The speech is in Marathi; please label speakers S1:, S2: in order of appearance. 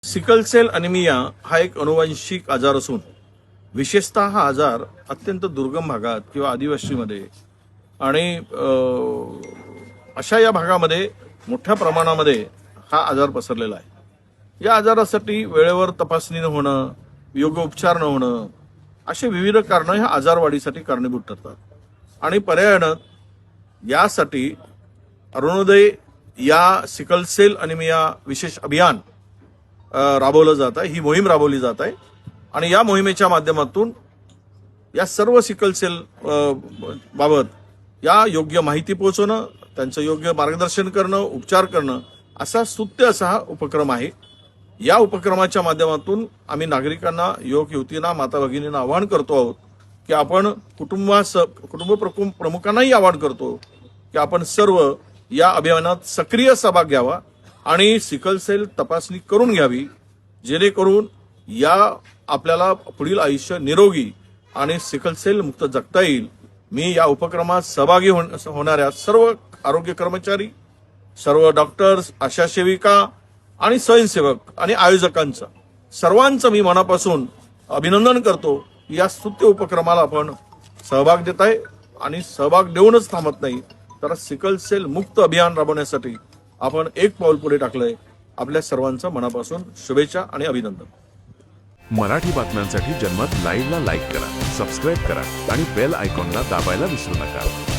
S1: सिकल सेल अॅनिमिया हा एक अनुवांशिक आजार असून विशेषतः हा आजार अत्यंत दुर्गम भागात किंवा आदिवासीमध्ये आणि अशा या भागामध्ये मोठ्या प्रमाणामध्ये हा आजार पसरलेला आहे। या आजारासाठी वेळेवर तपासणी न होणं, योग्य उपचार न होणं असे विविध कारणं ह्या आजार वाढीसाठी कारणीभूत ठरतात। आणि पर्यायानं यासाठी अरुणोदय या सिकल सेल अॅनिमिया विशेष अभियान राबवलं जात आहे। ही मोहीम राबवली जात आहे आणि या मोहिमेच्या माध्यमातून या सर्व सिकल सेल बाबत या योग्य माहिती पोहोचवणं, त्यांचं योग्य मार्गदर्शन करणं, उपचार करणं असा स्तुत्य असा हा उपक्रम आहे। या उपक्रमाच्या माध्यमातून आम्ही नागरिकांना, युवक युवतींना, माता भगिनींना आवाहन करतो आहोत की आपण कुटुंब प्रमुखांनाही आवाहन करतो की आपण सर्व या अभियानात सक्रिय सहभाग घ्यावा आणि सिकल सेल तपासणी करून घ्यावी, जेणेकरून या आपल्याला पुढील आयुष्य निरोगी आणि सिकल सेल मुक्त जगता येईल। मी या उपक्रमात सहभागी होणाऱ्या सर्व आरोग्य कर्मचारी, सर्व डॉक्टर्स, आशा सेविका आणि स्वयंसेवक आणि आयोजकांचं सर्वांचं मी मनापासून अभिनंदन करतो। या स्तुत्य उपक्रमाला आपण सहभाग देत आहे आणि सहभाग देऊनच थांबत नाही, तर सिकल सेल मुक्त अभियान राबवण्यासाठी आपण एक पाऊल पुढे टाकलंय। आपल्या सर्वांचं मनापासून शुभेच्छा आणि अभिनंदन।
S2: मराठी बातम्यांसाठी जन्मत लाईव्हला लाईक करा, सबस्क्राईब करा आणि बेल आयकॉनला दाबायला विसरू नका।